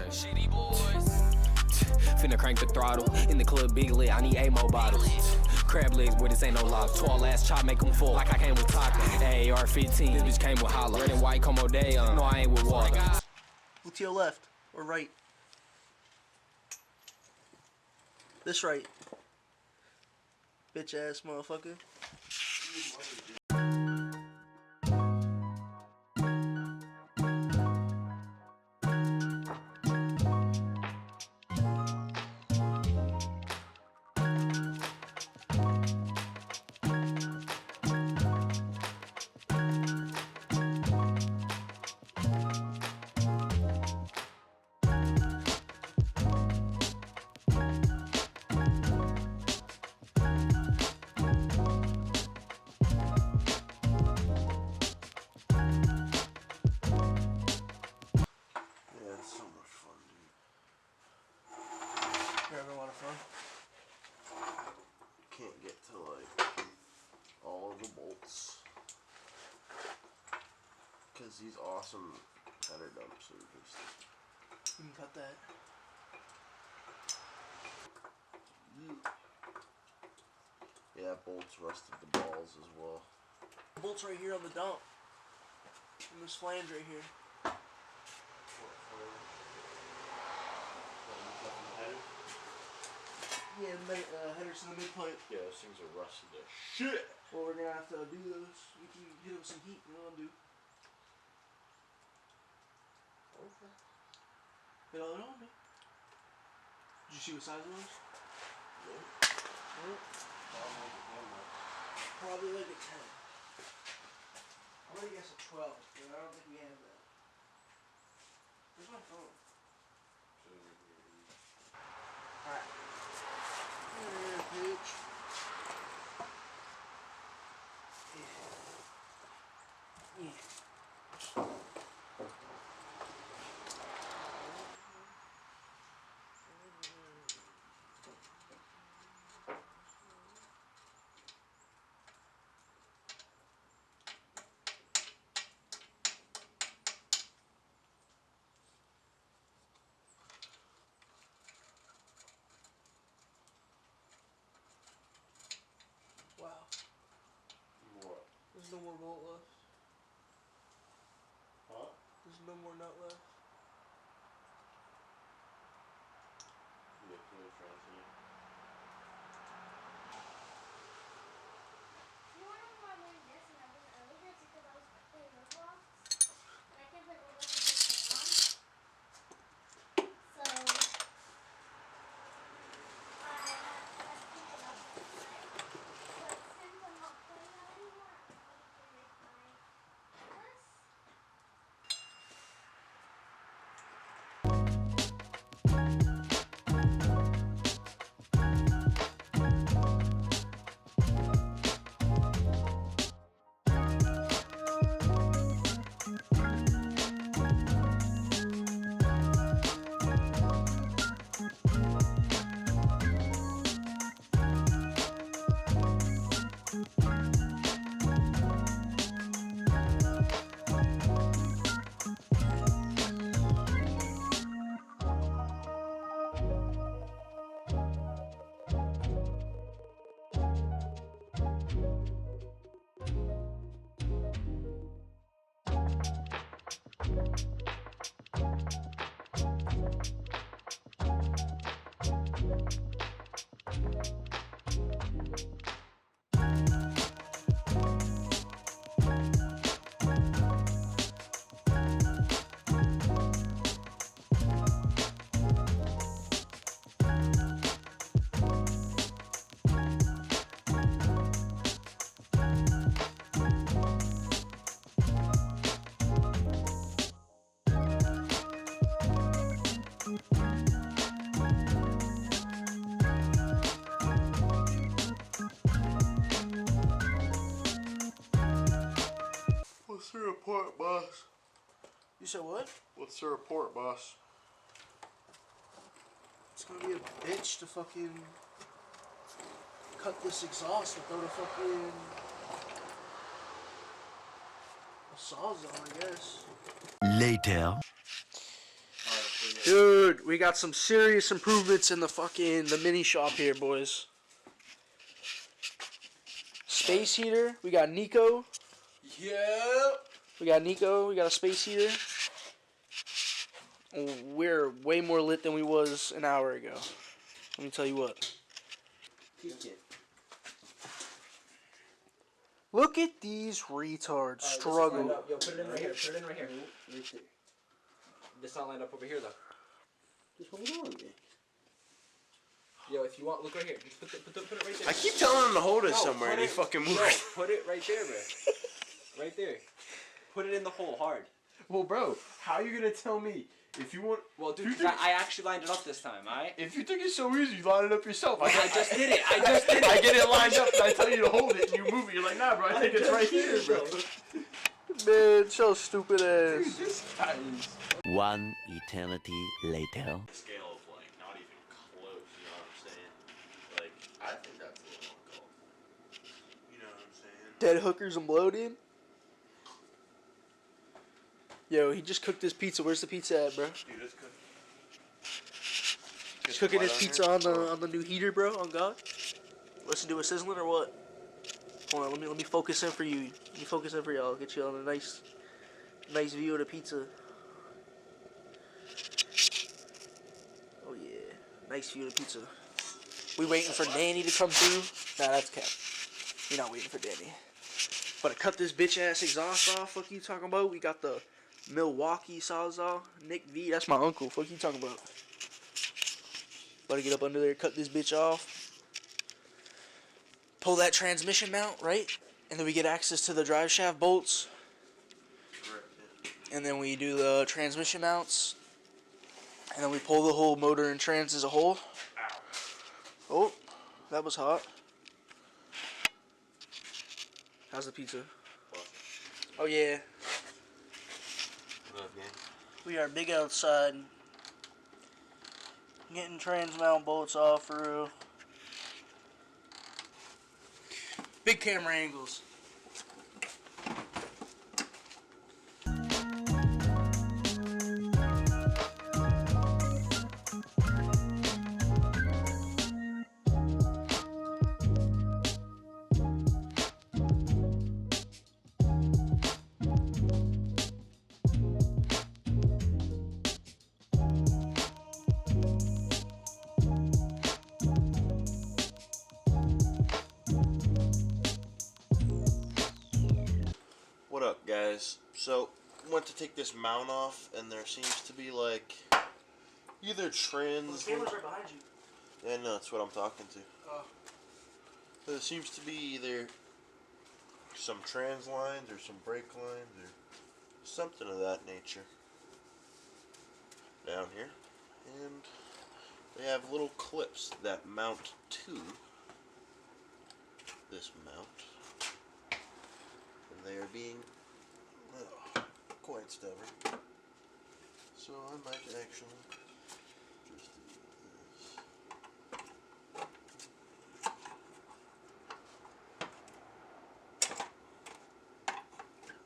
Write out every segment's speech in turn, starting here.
Shitty boys. Finna crank the throttle. In the club, big lit, I need 8 more bottles. Crab legs, boy, this ain't no lock. Tall ass chop, make them full. Like I came with taco. AR-15, this bitch came with holla. Red and white, como day, no, I ain't with water. Look to your left or right. This right. Bitch ass motherfucker. Can't get to like all of the bolts because these awesome header dumps are just. You can cut that. Yeah, bolts rusted the balls as well. The bolts right here on the dump. And this flange right here. Yeah, headers in the midpoint. Yeah, those things are rusted as shit. Well, we're gonna have to do those. We can hit them with some heat. You know what I'll do? Okay. Hit all it on me. Did you see what size it was? Nope. Nope. Probably like a 10. I'm gonna guess a 12, but I don't think we have that. Where's my phone? Alright. Page. Yeah. Wow. What? There's no more bolt left. Huh? There's no more nut left. Yeah, clear transfer. You want to know why I'm wearing this and I wasn't earlier? It's because I was playing Roblox. And I can't play Roblox with this thing on. So, I had to pick it up for tonight. But since I'm not playing that anymore, I'm going to make my necklace. What's the report, boss? You said what? What's the report, boss? It's gonna be a bitch to fucking cut this exhaust without a fucking a sawzall, I guess. Later. Alright, so Dude, we got some serious improvements in the mini shop here, boys. Space heater. We got Nico. Yeah. We got Nico. We got a space heater. We're way more lit than we was an hour ago. Let me tell you what. Look at these retards struggle. Yo, put it in right here. Put it in right here. Right there. This not lined up over here though. Just hold on, man. Yo, if you want, look right here. Just put it right there. I keep telling him to hold it No, somewhere, and he fucking moves. No, put it right there, bro. Right there. Put it in the hole hard. Well, bro, how are you gonna tell me if you want? Well, dude, 'cause I actually lined it up this time, alright? If you think it's so easy, you line it up yourself. I just did it. I just did it. I get it lined up, and I tell you to hold it, and you move it. You're like, nah, bro. I think it's right here, bro. Man, so stupid ass. Dude, this guy is. One eternity later. Scale of like not even close. You know what I'm saying? Like, I think that's a little uncalled. You know what I'm saying? Dead hookers and bloated. Yo, he just cooked his pizza. Where's the pizza at, bro? Dude, it's good. He's cooking his pizza on the new heater, bro. On God. Let's do a sizzling or what? Hold on, let me focus in for you. Let me focus in for y'all. Get you on a nice view of the pizza. Oh yeah, nice view of the pizza. We waiting for Danny to come through? Nah, that's cap. We're not waiting for Danny. But to cut this bitch ass exhaust off, fuck you talking about? We got the Milwaukee Sawzall. Nick V, that's my uncle. Fuck you talking about? About to get up under there, cut this bitch off. Pull that transmission mount, right? And then we get access to the drive shaft bolts. Correct, yeah. And then we do the transmission mounts. And then we pull the whole motor and trans as a whole. Oh, that was hot. How's the pizza? Oh yeah. What up, gang? We are big outside. Getting trans mount bolts off through. Big camera angles. What up, guys? So, went to take this mount off, and there seems to be like either trans. The camera's right behind you. Yeah, no, that's what I'm talking to. Oh. There seems to be either some trans lines or some brake lines or something of that nature down here, and they have little clips that mount to this mount. They are being quite stubborn. So I might actually just do this.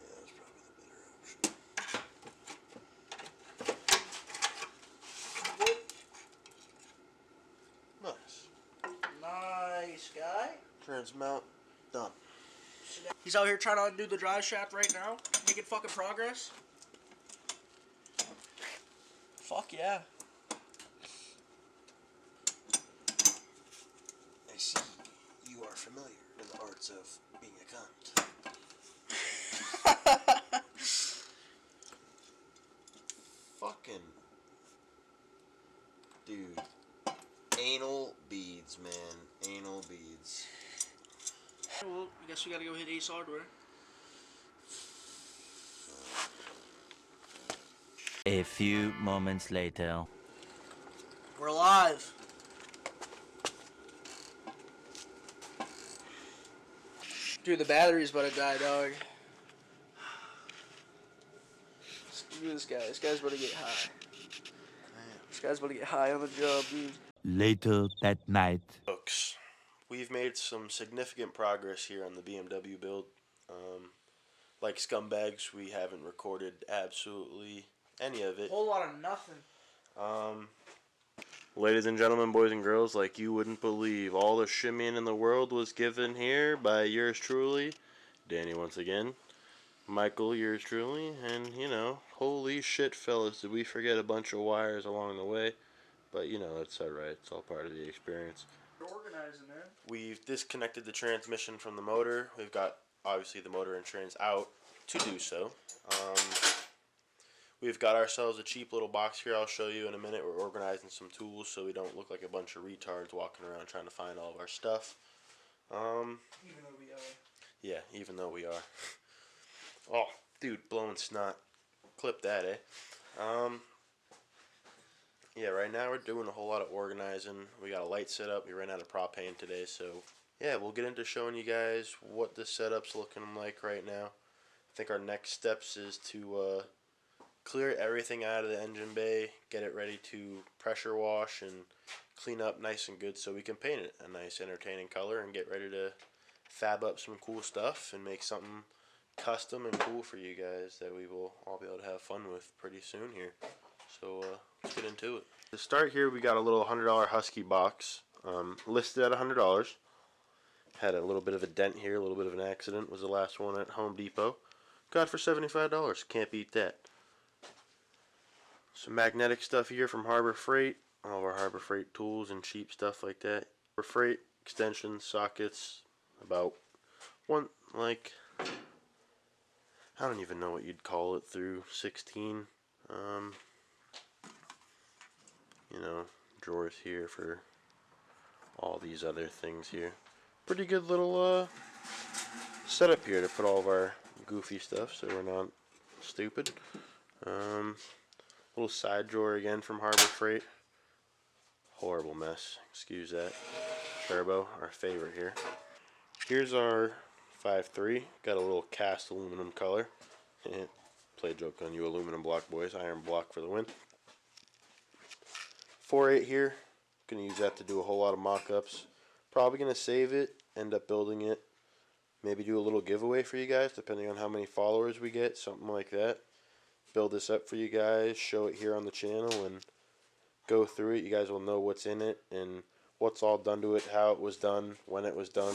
Yeah, that's probably the better option. Nice. Nice guy. Trans mount done. He's out here trying to undo the drive shaft right now, making fucking progress. Fuck yeah. I see you are familiar with the arts of being a cunt. Fucking dude. Anal beads, man. Anal beads. Well, I guess we gotta go hit Ace Hardware. A few moments later. We're live. Dude, the battery's about to die, dog. Look at this guy. This guy's about to get high. This guy's about to get high on the job, dude. Later that night. Folks, we've made some significant progress here on the BMW build. Like scumbags, we haven't recorded absolutely any of it. Whole lot of nothing. Ladies and gentlemen, boys and girls, like you wouldn't believe, all the shimmying in the world was given here by yours truly, Danny once again, Michael, yours truly, and, you know, holy shit, fellas, did we forget a bunch of wires along the way? But, you know, that's alright, it's all part of the experience. Organizing, man. We've disconnected the transmission from the motor. We've got, obviously, the motor and trans out to do so. We've got ourselves a cheap little box here. I'll show you in a minute. We're organizing some tools so we don't look like a bunch of retards walking around trying to find all of our stuff. Even though we are. Yeah, even though we are. Oh, dude, blowing snot. Clip that, eh? Yeah, right now we're doing a whole lot of organizing. We got a light set up. We ran out of propane today, so yeah, we'll get into showing you guys what the setup's looking like right now. I think our next steps is to clear everything out of the engine bay, get it ready to pressure wash and clean up nice and good so we can paint it a nice entertaining color and get ready to fab up some cool stuff and make something custom and cool for you guys that we will all be able to have fun with pretty soon here. So let's get into it. To start here, we got a little $100 Husky box, listed at $100. Had a little bit of a dent here, a little bit of an accident. Was the last one at Home Depot. Got for $75. Can't beat that. Some magnetic stuff here from Harbor Freight. All of our Harbor Freight tools and cheap stuff like that. Harbor Freight extensions, sockets, about one, like, I don't even know what you'd call it, through 16. You know, drawers here for all these other things here. Pretty good little setup here to put all of our goofy stuff so we're not stupid. Little side drawer again from Harbor Freight. Horrible mess, excuse that. Turbo, our favorite here. Here's our 5.3. Got a little cast aluminum color. Play a joke on you aluminum block boys. Iron block for the win. 4.8 here. Gonna use that to do a whole lot of mock-ups. Probably gonna save it, end up building it. Maybe do a little giveaway for you guys depending on how many followers we get, something like that. Build this up for you guys, show it here on the channel, and go through it. You guys will know what's in it and what's all done to it, how it was done, when it was done.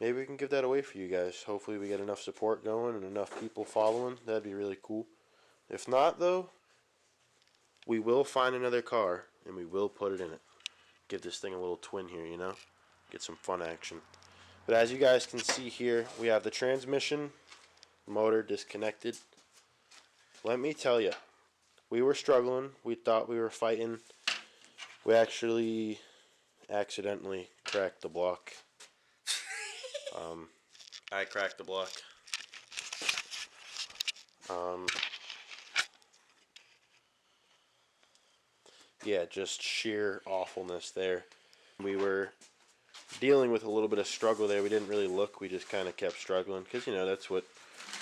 Maybe we can give that away for you guys. Hopefully we get enough support going and enough people following. That'd be really cool. If not, though, we will find another car and we will put it in it. Give this thing a little twin here, you know? Get some fun action. But as you guys can see here, we have the transmission, motor disconnected. Let me tell you, we were struggling. We thought we were fighting. We actually accidentally cracked the block. I cracked the block. Yeah, just sheer awfulness there. We were dealing with a little bit of struggle there. We didn't really look. We just kind of kept struggling because, you know, that's what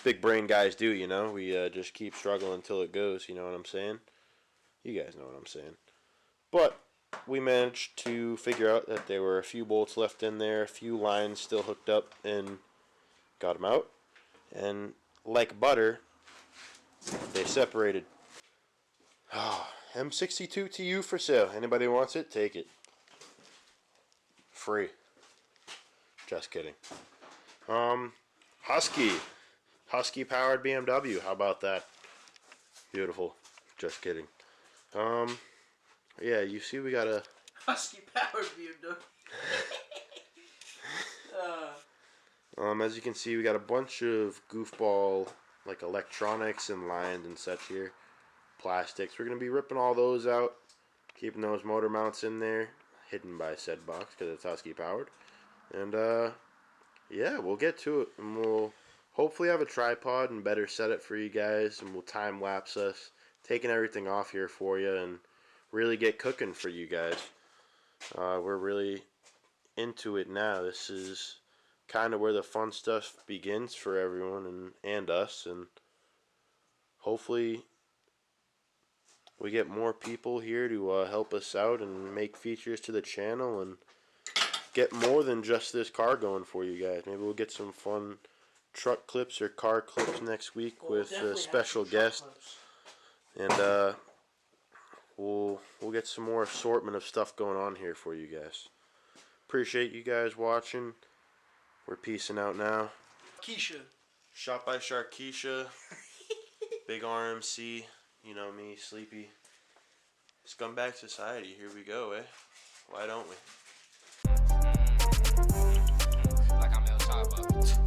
big brain guys do, you know. We just keep struggling until it goes, you know what I'm saying? You guys know what I'm saying. But we managed to figure out that there were a few bolts left in there, a few lines still hooked up, and got them out. And like butter, they separated. M62 TU for sale. Anybody wants it, take it. Free. Just kidding. Husky. Husky powered BMW. How about that? Beautiful. Just kidding. Yeah, you see we got a Husky powered BMW. as you can see, we got a bunch of goofball, like, electronics and lines and such here. Plastics. We're going to be ripping all those out, keeping those motor mounts in there, hidden by said box because it's Husky powered. And yeah, we'll get to it, and we'll hopefully have a tripod and better setup for you guys, and we'll time lapse us taking everything off here for you and really get cooking for you guys. We're really into it now. This is kind of where the fun stuff begins for everyone and us, and hopefully we get more people here to help us out and make features to the channel and get more than just this car going for you guys. Maybe we'll get some fun truck clips or car clips next week with a special guest. And we'll get some more assortment of stuff going on here for you guys. Appreciate you guys watching. We're peacing out now. Keisha. Shot by Sharkeisha. Big RMC. You know me, Sleepy. Scumbag Society. Here we go, eh? Why don't we? Like I'm El Chavo.